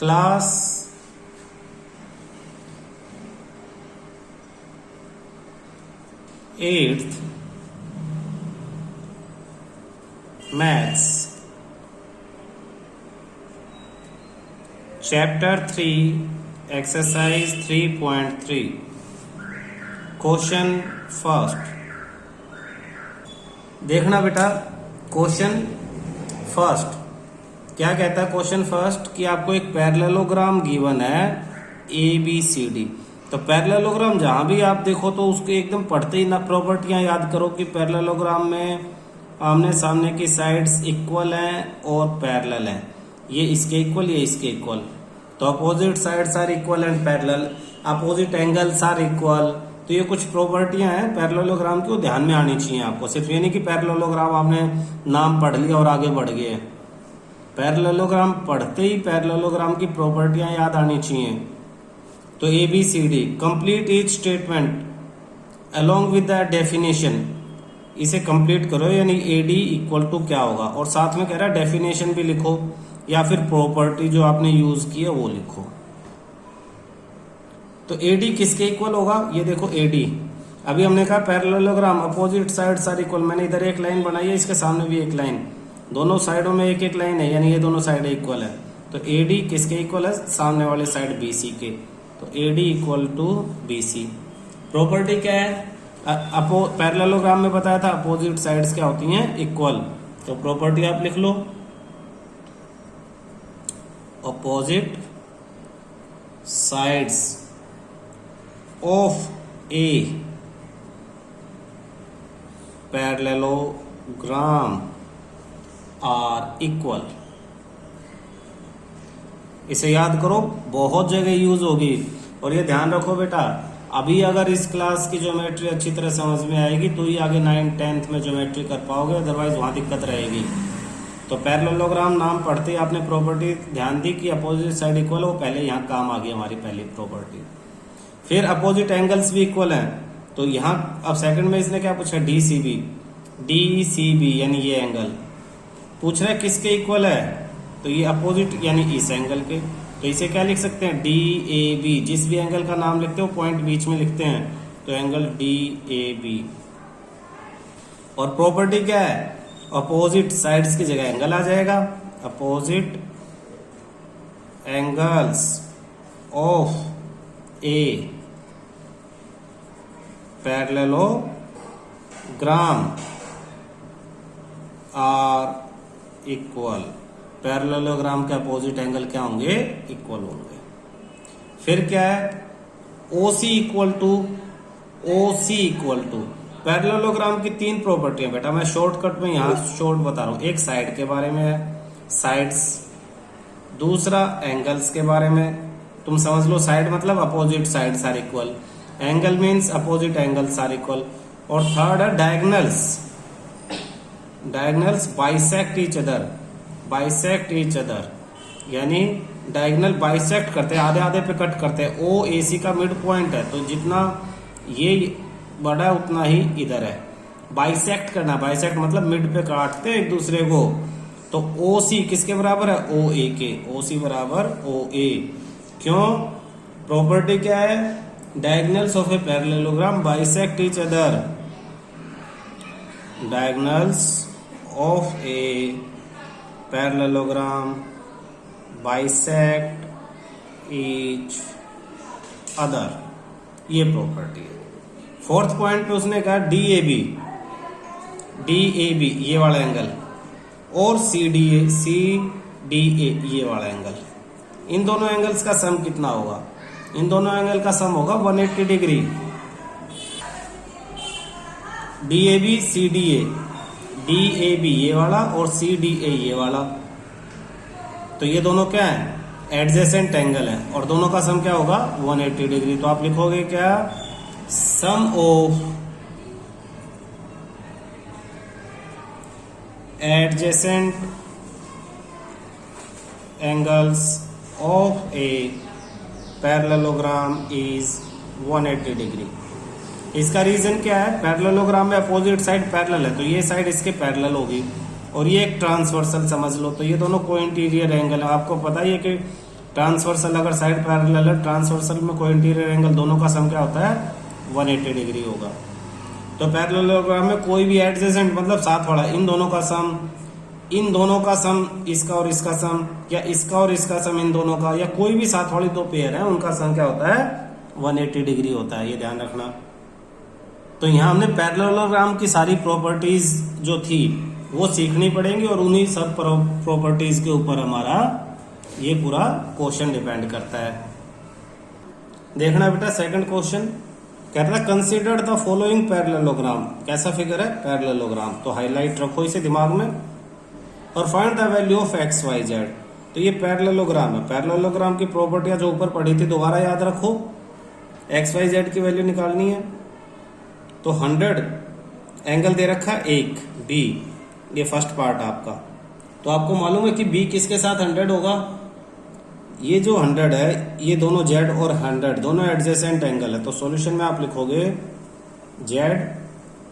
Class 8th maths chapter 3 exercise 3.3 question first. देखना बेटा, question first क्या कहता है। क्वेश्चन फर्स्ट कि आपको एक पैरेललोग्राम गिवन है ABCD। तो पैरेललोग्राम जहां भी आप देखो तो उसके एकदम पढ़ते ही ना प्रॉपर्टियां याद करो कि पैरेललोग्राम में आमने सामने की साइड्स इक्वल हैं और पैरेलल हैं। ये इसके इक्वल, ये इसके इक्वल। तो opposite sides are equal and parallel, opposite angles are equal. तो ये कुछ प्रॉपर्टियां हैं पैरेललोग्राम की, वो ध्यान में आनी चाहिए आपको। सिर्फ ये नहीं कि पैरेललोग्राम आपने नाम पढ़ लिया और आगे बढ़ गए। पैरेललोग्राम पढ़ते ही पैरेललोग्राम की प्रॉपर्टियां याद आनी चाहिए। तो ABCD complete each statement along with the definition, इसे कंप्लीट करो। यानी AD इक्वल टू क्या होगा, और साथ में कह रहा है डेफिनेशन भी लिखो या फिर प्रॉपर्टी जो आपने यूज की है वो लिखो। तो AD किसके इक्वल होगा, ये देखो AD। अभी हमने कहा parallelogram opposite sides are equal, मैंने इधर एक लाइन बनाई है, इसके सामने भी एक लाइन, दोनों साइडों में एक एक लाइन है, यानी ये दोनों साइड इक्वल है। तो AD किसके इक्वल है, सामने वाले साइड BC के। तो AD equal to BC। Property क्या है, पैरेललोग्राम में बताया था अपोजिट साइड्स क्या होती हैं, इक्वल। तो प्रॉपर्टी आप लिख लो, opposite sides of a parallelogram are equal. इसे याद करो, बहुत जगह यूज होगी। और ये ध्यान रखो बेटा, अभी अगर इस क्लास की ज्योमेट्री अच्छी तरह समझ में आएगी तो ही आगे 9th 10th में ज्योमेट्री कर पाओगे, अदरवाइज वहां दिक्कत रहेगी। तो पैरेललोग्राम नाम पढ़ते ही आपने प्रॉपर्टी ध्यान दी कि अपोजिट साइड इक्वल हो, पहले यहाँ काम आ गई हमारी पहली प्रॉपर्टी। फिर अपोजिट एंगल्स भी इक्वल हैं। तो यहाँ अब सेकंड में इसने क्या पूछा, DCB यानी ये एंगल पूछ रहा है किसके इक्वल है, तो ये अपोजिट यानी इस एंगल के। तो इसे क्या लिख सकते हैं, DAB। जिस भी एंगल का नाम लिखते हो पॉइंट बीच में लिखते हैं, तो एंगल DAB। और प्रॉपर्टी क्या है, अपोजिट साइड्स की जगह एंगल आ जाएगा। Opposite angles of a parallelogram are equal. Parallelogram के अपोजिट एंगल क्या होंगे, इक्वल होंगे। फिर क्या है, OC इक्वल टू पैरेललोग्राम की 3 प्रॉपर्टियां बेटा, मैं शॉर्टकट में यहाँ शॉर्ट बता रहा हूं। एक साइड के बारे में है, साइड्स। दूसरा एंगल्स के बारे में, तुम समझ लो साइड मतलब opposite sides are equal, angle means opposite angles are equal. और थर्ड है डायगोनल्स बाइसेक्ट ईच अदर, यानी डायगोनल बाइसेक्ट करते हैं, आधे आधे पे कट करते हैं। OAC का मिड पॉइंट है, तो जितना ये बड़ा है उतना ही इधर है। बाइसेक्ट करना, बाइसेक्ट मतलब मिड पे काटते हैं एक दूसरे को। तो OC किसके बराबर है, OA के। OC बराबर OA। क्यों, प्रॉपर्टी क्या है, diagonals of a parallelogram bisect each other. Diagonals of a parallelogram bisect each other, ये प्रॉपर्टी है। फोर्थ पॉइंट पे उसने कहा DAB ये वाला एंगल, और CDA ये वाला एंगल। इन दोनों एंगल्स का सम कितना होगा, इन दोनों एंगल का सम होगा 180 डिग्री। DAB CDA, DAB ये वाला और CDA ये वाला। तो ये दोनों क्या है, एडजेसेंट एंगल है, और दोनों का सम क्या होगा, 180 डिग्री। तो आप लिखोगे क्या, sum of adjacent angles of a parallelogram is 180 degree. इसका रीजन क्या है, पैरेललोग्राम में अपोजिट साइड पैरेलल है, तो ये साइड इसके पैरेलल होगी, और ये एक ट्रांसवर्सल समझ लो। तो ये दोनों को इंटीरियर एंगल है। आपको पता ही है कि ट्रांसवर्सल अगर साइड पैरेलल है, ट्रांसवर्सल में कोई इंटीरियर एंगल दोनों का सम क्या होता है 180 डिग्री होगा। तो पैरेललोग्राम में कोई भी एडजेसेंट मतलब साथ वाला, इन दोनों का सम, इन दोनों का सम, इसका और इसका सम, या इसका और इसका सम इन दोनों का, या कोई भी साथ वाली दो पेयर है उनका सम क्या होता है 180 डिग्री होता है, ये ध्यान रखना। तो यहाँ हमने पैरेललोग्राम की सारी प्रॉपर्टीज जो थी वो सीखनी पड़ेंगी और उन्हीं सब प्रॉपर्टीज के ऊपर हमारा ये पूरा क्वेश्चन डिपेंड करता है। देखना बेटा सेकंड क्वेश्चन कह रहा है कंसीडर द फॉलोइंग पैरेललोग्राम। कैसा फिगर है पैरेललोग्राम, तो हाईलाइट रखो इसे दिमाग में, और find the value of x y z. तो ये पैरेललोग्राम है, पैरेललोग्राम की प्रॉपर्टियां जो ऊपर पढ़ी थी दोबारा याद रखो, एक्स वाई जेड की वैल्यू निकालनी है। तो 100 एंगल दे रखा है एक बी, ये फर्स्ट पार्ट आपका, तो आपको मालूम है कि बी किसके साथ 100 होगा, ये जो 100 है ये दोनों जेड और 100 दोनों एडजेसेंट एंगल है, तो सॉल्यूशन में आप लिखोगे z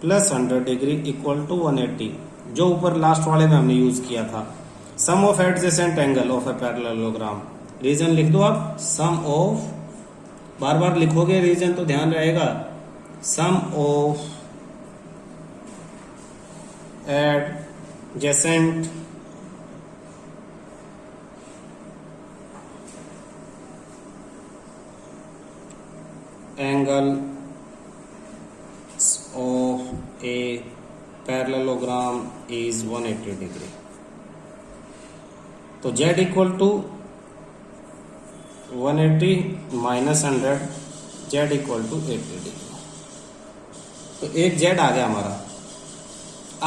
plus 100 degree equal to 180, जो ऊपर लास्ट वाले में हमने यूज किया था। Sum of adjacent angle of a parallelogram, reason लिख दो आप, सम ऑफ, बार बार लिखोगे रीजन तो ध्यान रहेगा, sum of adjacent angle of a parallelogram is 180 degree. तो z equal to 180 minus 100, z equal to 80 degree. तो एक z आ गया हमारा।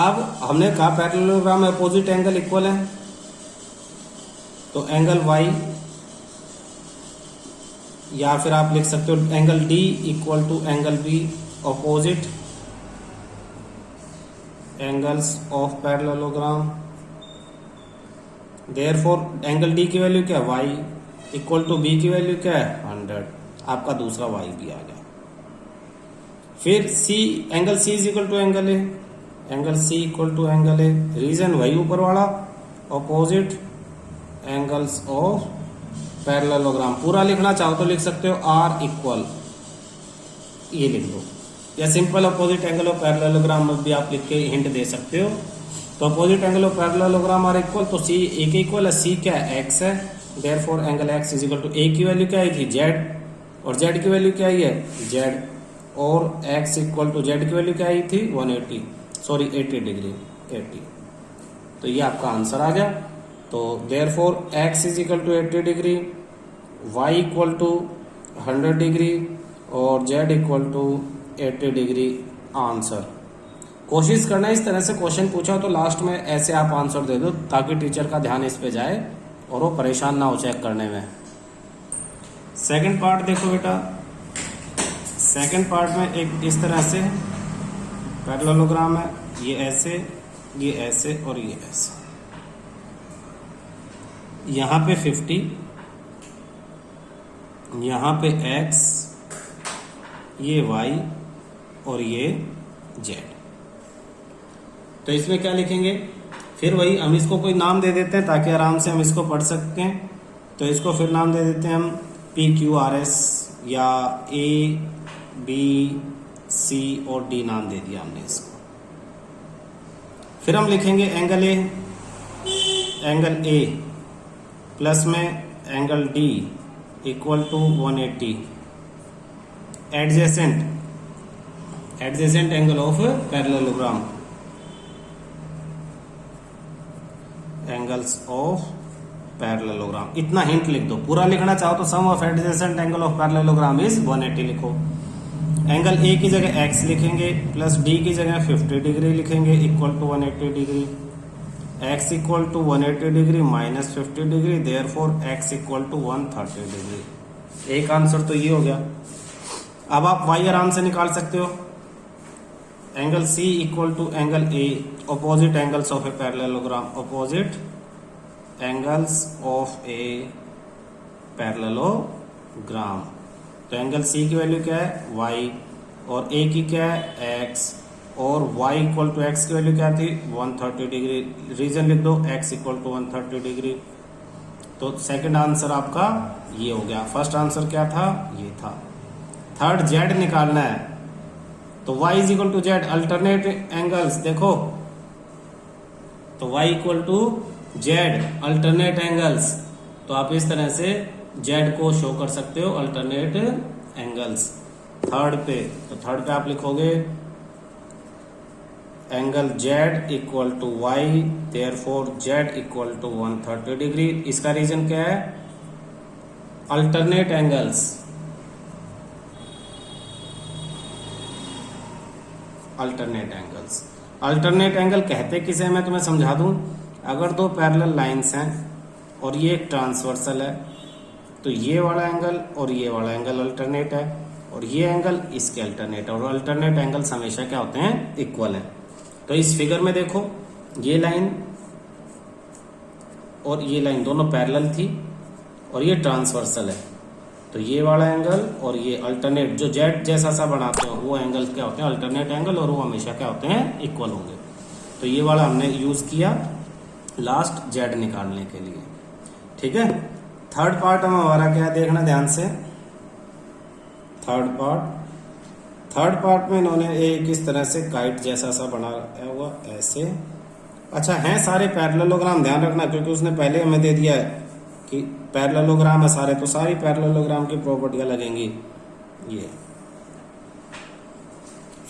अब हमने कहा पैरेललोग्राम में अपोजिट एंगल इक्वल है, तो एंगल y, या फिर आप लिख सकते हो angle D equal to angle B, opposite angles of parallelogram. Therefore angle D की वैल्यू क्या है y इक्वल टू B की वैल्यू क्या है 100, आपका दूसरा y भी आ गया। फिर C, angle C is equal to angle A, angle C equal to angle A, reason वही ऊपर वाला, अपोजिट एंगल्स ऑफ पैरेललोग्राम। पूरा लिखना चाहो तो लिख सकते हो R इक्वल, ये लिख दो, या simple opposite angle of parallelogram में भी आप लिख के हिंट दे सकते हो। तो opposite angle of parallelogram are equal, तो C A के इक्वल है, C क्या है x है, therefore angle x is equal to A की वैल्यू क्या आई थी z, और z की वैल्यू क्या आई है z, और x इक्वल टू z की वैल्यू क्या आई थी 80 डिग्री 80। तो ये आपका आंसर आ गया। तो therefore x is equal to 80 degree, y equal to 100 degree और z equal to 80 degree answer. कोशिश करना इस तरह से क्वेश्चन पूछा तो लास्ट में ऐसे आप आंसर दे दो ताकि टीचर का ध्यान इस पे जाए और वो परेशान ना हो चेक करने में। सेकंड पार्ट देखो बेटा, सेकंड पार्ट में एक इस तरह से पैरेललोग्राम है, ये ऐसे और ये ऐसे, यहाँ पे 50, यहाँ पे x, ये y और ये z। तो इसमें क्या लिखेंगे, फिर वही हम इसको कोई नाम दे देते हैं ताकि आराम से हम इसको पढ़ सकते हैं। तो इसको फिर नाम दे देते हैं हम PQRS, या A B C और D नाम दे दिया हमने इसको। फिर हम लिखेंगे एंगल A प्लस में angle D equal to 180, adjacent angle of parallelogram, angles of parallelogram. इतना हिंट लिख दो। पूरा लिखना चाहो तो sum of adjacent angle of parallelogram is 180 लिखो। एंगल A की जगह x लिखेंगे, प्लस D की जगह 50 डिग्री लिखेंगे, equal to 180 degree, x equal to 180 degree minus 50 degree, therefore x equal to 130 degree. एक आंसर तो ये हो गया। अब आप y आराम से निकाल सकते हो। Angle C equal to angle A, opposite angles of a parallelogram, opposite angles of a parallelogram. तो एंगल C की वैल्यू क्या है y, और A की क्या है x, और y इक्वल टू x की वैल्यू क्या थी 130 डिग्री। रीजन लिख दो x इक्वल टू 130 डिग्री। तो सेकंड आंसर आपका ये हो गया। फर्स्ट आंसर क्या था, ये था। थर्ड जेड निकालना है, तो y is equal to z, alternate angles देखो, तो y equal to z alternate angles, तो आप इस तरह से z को शो कर सकते हो अल्टरनेट एंगल्स। थर्ड पे, तो थर्ड पे आप लिखोगे angle z equal to y, therefore z equal to 130 degree. इसका रीजन क्या है, alternate angles, alternate angles. Alternate angle कहते किसे, मैं तुम्हें समझा दूं। अगर दो पैरेलल लाइंस हैं और ये एक ट्रांसवर्सल है, तो ये वाला एंगल और ये वाला एंगल अल्टरनेट है, और ये एंगल इसके अल्टरनेट है, और अल्टरनेट एंगल्स हमेशा क्या होते हैं, इक्वल है। तो इस फिगर में देखो, ये लाइन और ये लाइन दोनों पैरेलल थी, और ये ट्रांसवर्सल है, तो ये वाला एंगल और ये अल्टरनेट जो जेड जैसा सा बनाते हैं वो एंगल क्या होते हैं, अल्टरनेट एंगल, और वो हमेशा क्या होते हैं, इक्वल होंगे। तो ये वाला हमने यूज किया लास्ट जेड निकालने के लिए। ठीक है, थर्ड पार्ट हम हमारा क्या है, देखना ध्यान से। थर्ड पार्ट में इन्होंने एक इस तरह से काइट जैसा सा बनाया हुआ ऐसे। अच्छा, हैं सारे पैरेललोग्राम, ध्यान रखना, क्योंकि उसने पहले हमें दे दिया है कि पैरेललोग्राम है सारे, तो सारी पैरेललोग्राम की प्रॉपर्टियां लगेंगी। ये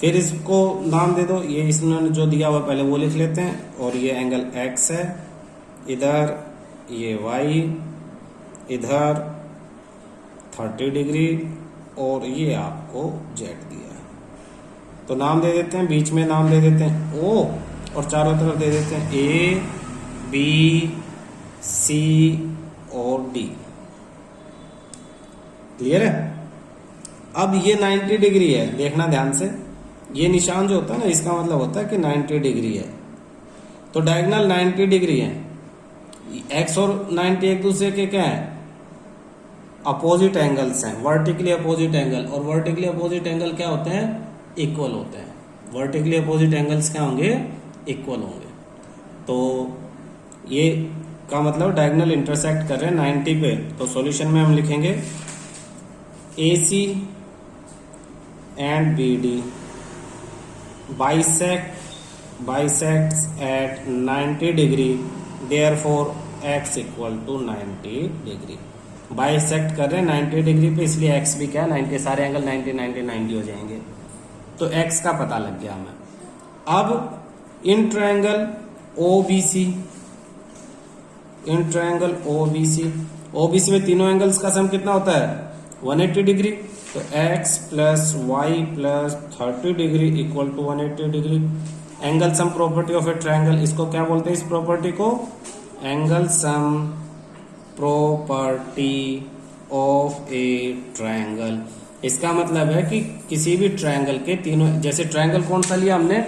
फिर इसको नाम दे दो, ये इसने जो दिया हुआ पहले वो लिख लेते हैं, और ये एंगल x है, इधर ये y, इधर 30 डिग्री, और ये आपको z दिया है। तो नाम दे देते हैं, बीच में नाम दे देते हैं O, और चारों तरफ दे देते हैं A, B, C और D। क्लियर है। अब ये 90 डिग्री है, देखना ध्यान से, ये निशान जो होता है ना, इसका मतलब होता है कि 90 डिग्री है। तो डायगोनल 90 डिग्री है, x और 90 एक दूसरे के क्या है, अपोजिट एंगल्स हैं, वर्टिकली अपोजिट एंगल, और वर्टिकली अपोजिट एंगल क्या होते हैं, इक्वल होते हैं। वर्टिकली अपोजिट एंगल्स क्या होंगे, इक्वल होंगे। तो ये का मतलब डायगोनल इंटरसेक्ट कर रहे हैं 90 पे, तो सॉल्यूशन में हम लिखेंगे AC and BD bisects at 90 degree, therefore x equal to 90 degree. Bisect कर रहे हैं 90 डिग्री पे, इसलिए x भी क्या है 90, सारे एंगल 90 90 90 हो जाएंगे। तो x का पता लग गया हमें। अब इन ट्रायंगल OBC में तीनों एंगल्स का सम कितना होता है, 180 डिग्री। तो x plus y plus 30 degree equal to 180 degree. Angle sum property of a triangle, इसको क्या बोलते हैं, इस प्रॉपर्टी को angle sum property of a triangle. इसका मतलब है कि किसी भी ट्रायंगल के तीनों, जैसे ट्रायंगल कौन सा लिया हमने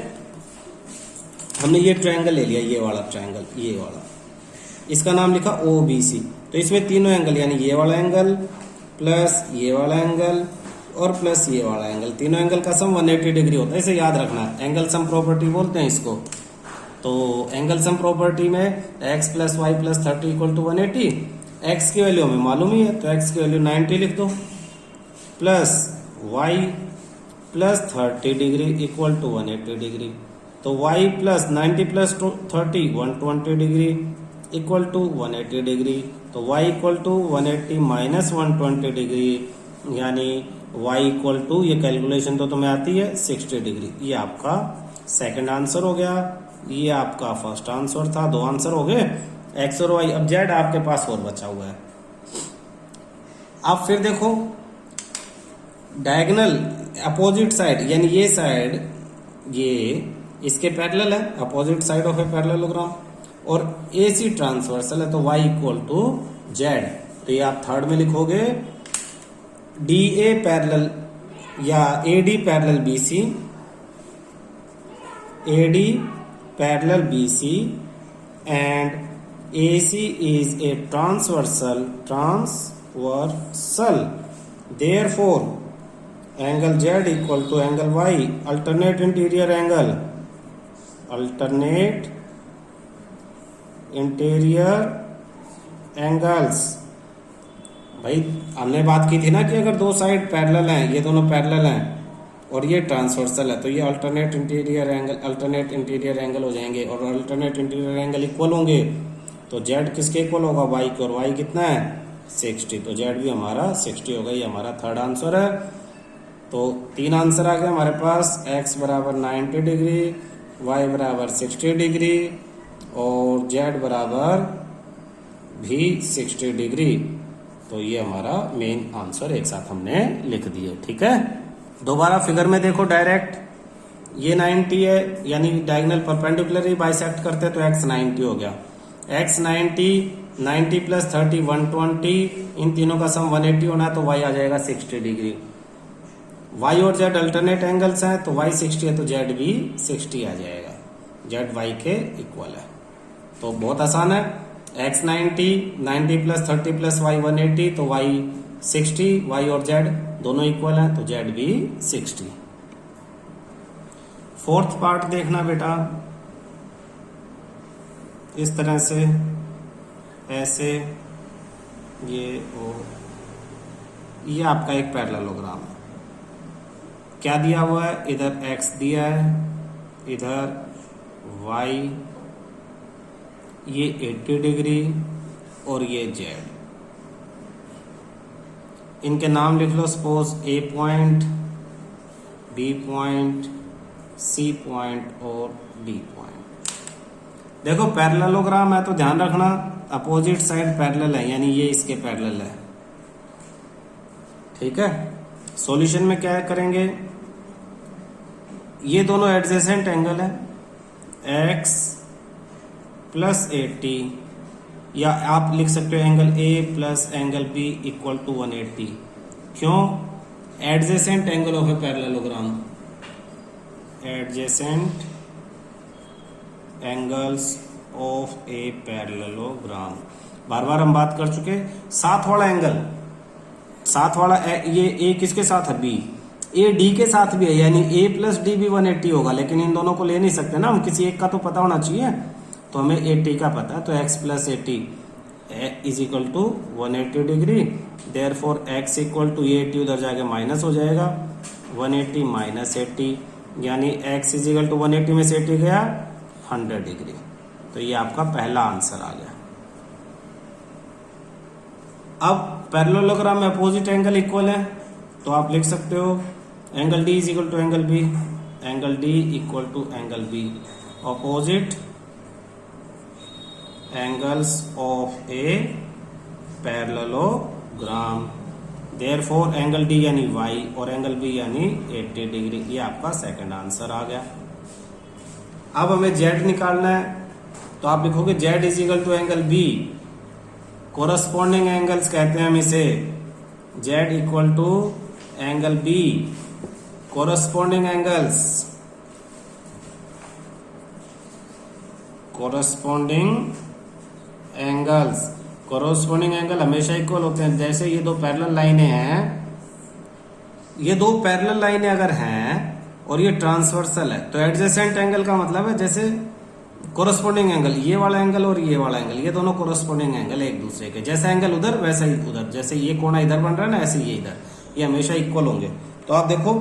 ये ट्रायंगल ले लिया, ये वाला ट्रायंगल, ये वाला, इसका नाम लिखा OBC। तो इसमें तीनों एंगल, यानी ये वाला एंगल प्लस ये वाला एंगल और प्लस ये वाला एंगल, तीनों एंगल का सम 180 डिग्री होता है। इसे याद रखना है, एंगल सम प्रॉपर्टी बोलते हैं इसको। तो एंगल सम प्रॉपर्टी में x plus y plus 30 equal to 180, x की वैल्यू हमें मालूम ही है, तो x की वैल्यू 90 लिख दो, plus y plus 30 degree equal to 180 degree. तो y plus 90 plus 30 120 degree equal to 180 degree. तो y equal to 180 minus 120 degree, यानी y इक्वल टू, ये कैलकुलेशन तो तुम्हें आती है, 60 डिग्री। ये आपका सेकंड आंसर हो गया, ये आपका फर्स्ट आंसर था। दो आंसर हो गए, x और y। अब z आपके पास और बचा हुआ है। अब फिर देखो डायगोनल अपोजिट साइड, यानी ये साइड ये इसके पैरेलल है, opposite side of a parallelogram, और AC ट्रांसवर्सल है, तो y इक्वल टू z। तो ये आप थर्ड में लिखोगे DA पैरेलल या AD parallel BC, AD parallel BC and AC is a transversal, therefore angle Z equal to angle Y, alternate interior angle, alternate interior angles. भाई हमने बात की थी ना कि अगर दो साइड पैरेलल हैं, ये दोनों पैरेलल हैं और ये ट्रांसवर्सल है, तो ये अल्टरनेट इंटीरियर एंगल हो जाएंगे। और अल्टरनेट इंटीरियर एंगल इक्वल होंगे तो जेड किसके इक्वल होगा, वाई के, और वाई कितना है 60, तो जेड भी हमारा 60 होगा। ये हमारा थर्ड आंसर है। तो 3 आंसर आ गए हमारे पास, x बराबर 90 डिग्री, y बराबर 60 डिग्री और z बराबर भी 60 डिग्री। तो ये हमारा मेन आंसर एक साथ हमने लिख दिए। ठीक है, दोबारा फिगर में देखो डायरेक्ट, ये 90 है यानी डायगोनल परपेंडिकुलर बाइसेक्ट करते हैं तो x 90 हो गया। x 90 प्लस 30 120, इन तीनों का सम 180 होना है तो y आ जाएगा 60 डिग्री। y और z अल्टरनेट एंगल्स हैं तो y 60 है तो z भी 60 आ जाएगा, z y के इक्वल है। तो बहुत आसान है, x 90 प्लस 30 प्लस y 180 तो y 60, y और z दोनों इक्वल हैं तो z भी 60। फोर्थ पार्ट देखना बेटा, इस तरह से ऐसे ये ये आपका एक पैरेललोग्राम है। क्या दिया हुआ है, इधर x दिया है, इधर y, ये 80 डिग्री और ये z। इनके नाम लिख लो, suppose A point, B point, C point और D पॉइंट। देखो पैरेललोग्राम है तो ध्यान रखना अपोजिट साइड पैरेलल है, यानी ये इसके पैरेलल है। ठीक है, सॉल्यूशन में क्या करेंगे, ये दोनों एडजेसेंट एंगल है, x प्लस 80, या आप लिख सकते हो angle A plus angle B equal to 180। क्यों, adjacent angle of a parallelogram, adjacent angles of a parallelogram. बार बार हम बात कर चुके। साथ वाला एंगल, साथ वाला ये A किसके साथ है, B, A D के साथ भी है, यानी A प्लस D भी 180 होगा। लेकिन इन दोनों को ले नहीं सकते ना हम, किसी एक का तो पता होना चाहिए। तो हमें 80 का पता है तो x plus 80 is equal to 180 degree. Therefore x equal to, ये 80 उधर जाके माइनस हो जाएगा, 180 माइनस 80, यानी x इज इक्वल टू 180 में से 80 गया 100 डिग्री। तो ये आपका पहला आंसर आ गया। अब पैरेललोग्राम में अपोजिट एंगल इक्वल है तो आप लिख सकते हो angle D is equal to angle B, angle D equal to angle B, opposite angles of a parallelogram. Therefore angle D यानी y और एंगल B यानी 80 डिग्री। ये आपका सेकंड आंसर आ गया। अब हमें z निकालना है तो आप लिखोगे z is equal to angle B, corresponding angles कहते हैं हम इसे, z equal to angle B, corresponding angles, corresponding angle हमेशा इक्वल होते हैं। जैसे ये दो पैरेलल लाइनें हैं, ये दो पैरेलल लाइनें अगर हैं और ये ट्रांसवर्सल है तो एडजेसेंट एंगल का मतलब है जैसे कोरस्पॉन्डिंग एंगल, ये वाला एंगल और ये वाला एंगल, ये दोनों कोरस्पॉन्डिंग एंगल एक दूसरे के। जैसा एंगल उधर वैसा ही उधर, जैसे ये कोना इधर बन रहा है ना ऐसे ये इधर, ये हमेशा इक्वल होंगे। तो आप देखो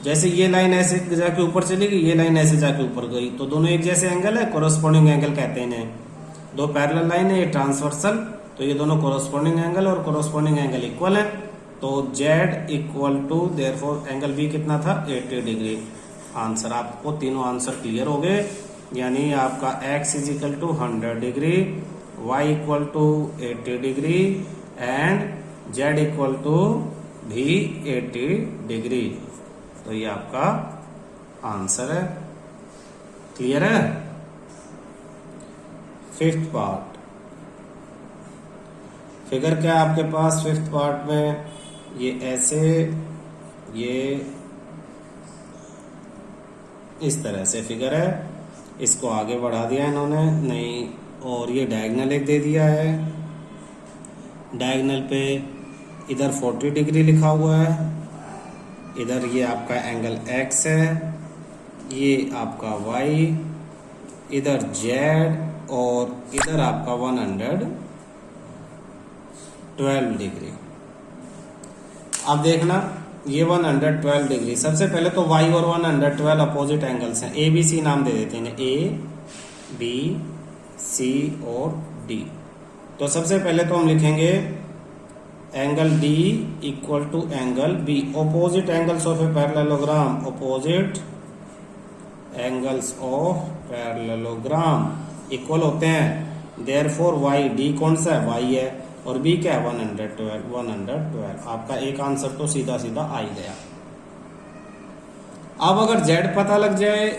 जैसे ये लाइन ऐसे जाके ऊपर चली गई, ये लाइन ऐसे जाके ऊपर गई, तो दोनों एक जैसे एंगल है, कोरस्पॉन्डिंग एंगल कहते हैं इन्हें। दो पैरेलल लाइन है, ये ट्रांसवर्सल, तो ये दोनों कोरस्पॉन्डिंग एंगल और कोरस्पॉन्डिंग एंगल इक्वल है। तो z equal to, therefore angle B कितना था 80 डिग्री। आंसर, आपको तीनों आंसर क्लियर हो गए, यानी आपका x is equal to 100 degree, y equal to 80 degree and z equal to भी 80 डिग्री। तो ये आपका आंसर है। क्लियर है। फिफ्थ पार्ट, फिगर क्या है आपके पास फिफ्थ पार्ट में, ये ऐसे, ये इस तरह से फिगर है, इसको आगे बढ़ा दिया इन्होंने नहीं, और ये डायगोनल एक दे दिया है, डायगोनल पे इधर 40 डिग्री लिखा हुआ है, इधर ये आपका एंगल x है, ये आपका y, इधर z और इधर आपका 100 112 डिग्री। अब देखना ये 112 डिग्री, सबसे पहले तो y और 112 अपोजिट एंगल्स हैं, ए बी सी नाम दे देते हैं, ए बी सी और डी। तो सबसे पहले तो हम लिखेंगे angle D equal to angle B, opposite angles of a parallelogram, opposite angles of parallelogram equal होते हैं, देयरफॉर वाई, डी कौन सा है, वाई है, और बी क्या है 112। आपका एक आंसर तो सीधा सीधा आ ही गया। अब अगर z पता लग जाए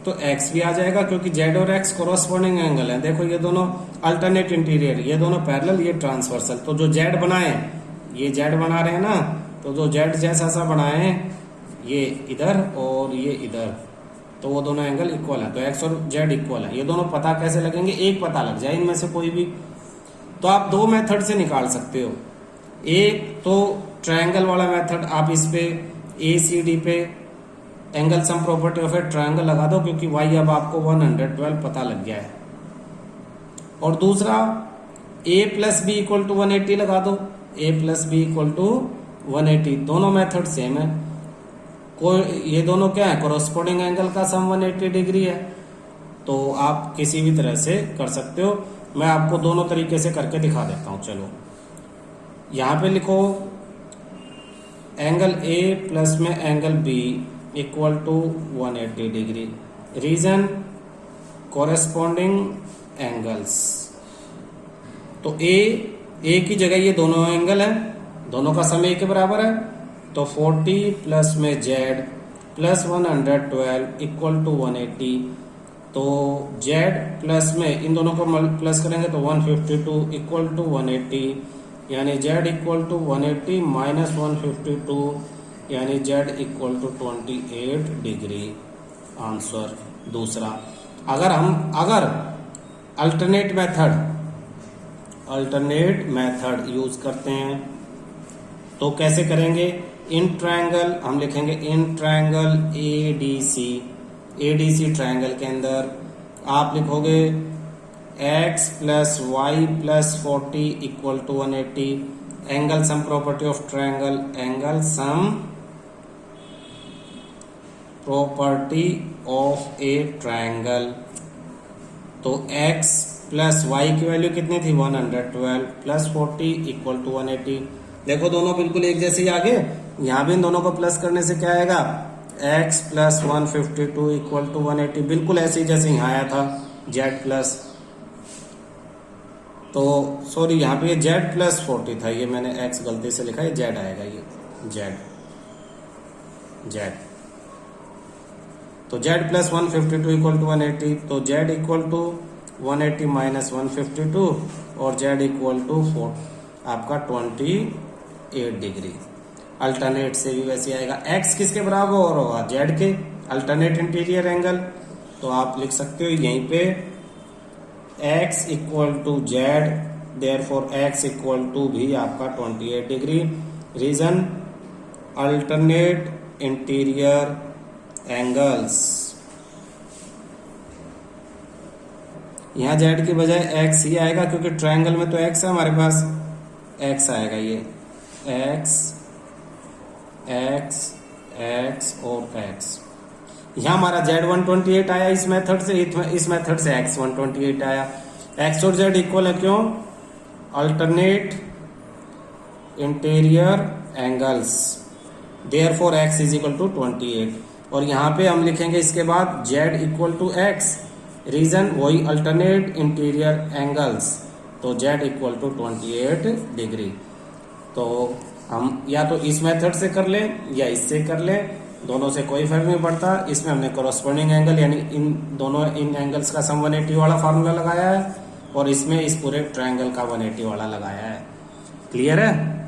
तो x भी आ जाएगा, क्योंकि z और x कोरोस्पोंडिंग एंगल है। देखो ये दोनों अल्टरनेट इंटीरियर, ये दोनों पैरेलल, ये ट्रांसवर्सल। तो जो z बनाए, ये z बना रहे हैं ना, तो जो z जैसा सा बनाए, ये इधर और ये इधर, तो वो दोनों एंगल इक्वल है। तो x और z इक्वल है। ये दोनों पता कैसे लगेंगे, एक पता लग जाए इनमें से कोई भी, तो आप दो मेथड से निकाल सकते हो। एक तो ट्रायंगल वाला मेथड, आप इस पे ए सी डी पे angle sum property of a triangle लगा दो, क्योंकि y अब आपको 112 पता लग गया है। और दूसरा a plus B equal to 180 लगा दो, a plus B equal to 180। दोनों मेथड सेम है, कोई ये दोनों क्या है, कोरोस्पोंडिंग एंगल का सम 180 डिग्री है। तो आप किसी भी तरह से कर सकते हो, मैं आपको दोनों तरीके से करके दिखा देता हूं। चलो यहां पे लिखो एंगल A प्लस में angle B equal to 180 degree, reason corresponding angles. तो A की जगह ये दोनों एंगल है, दोनों का सम A के बराबर है। तो 40 प्लस में Z प्लस 112 इक्वल टू 180। तो Z प्लस में इन दोनों को प्लस करेंगे तो 152 इक्वल टू 180, यानी Z इक्वल टू 180 माइनस 152, यानी Z equal to 28 degree. Answer दूसरा। अगर अल्टरनेट मेथड यूज करते हैं तो कैसे करेंगे, इन ट्रायंगल हम लिखेंगे, इन ट्रायंगल एडीसी ट्रायंगल के अंदर आप लिखोगे x plus y plus 40 equal to 180, angle sum property of triangle, angle sum property of a triangle. तो x प्लस वाई की वैल्यू कितनी थी 112 प्लस 40 इक्वल टू 180। देखो दोनों बिल्कुल एक जैसे ही आगे, यहां भी इन दोनों को प्लस करने से क्या आएगा, x प्लस 152 इक्वल टू 180, बिल्कुल ऐसे ही जैसे यहाँ आया था z प्लस, तो सॉरी यहाँ पे ये z प्लस 40 था, ये मैंने x गलती से लिखा है, z आएगा ये z। तो z प्लस 152 इक्वल टू 180, तो z इक्वल टू 180 माइनस 152 और z इक्वल टू 4 आपका 28 डिग्री। अल्टरनेट से भी वैसे आएगा, x किसके बराबर होगा, z के, अल्टरनेट इंटीरियर एंगल। तो आप लिख सकते हो यहीं पे x equal to z, therefore x equal to भी आपका 28 degree, reason alternate interior angles. यहां z की बजाय x ही आएगा, क्योंकि ट्रायंगल में तो x है हमारे पास, x आएगा, ये x और x। यहां हमारा z 128 आया इस मेथड से, इस मेथड से x 128 आया। x और z इक्वल है, क्यों, alternate interior angles, therefore x is equal to 28। और यहां पे हम लिखेंगे इसके बाद z equal to x, reason वही अल्टरनेट इंटीरियर एंगल्स, तो z इक्वल टू 28 डिग्री। तो हम या तो इस मेथड से कर लें या इससे कर लें, दोनों से कोई फर्क नहीं पड़ता। इसमें हमने कोरोस्पोंडिंग एंगल यानी इन एंगल्स का सम 180 वाला फार्मूला लगाया है, और इसमें इस पूरे ट्रायंगल का 180 वाला लगाया है। क्लियर है।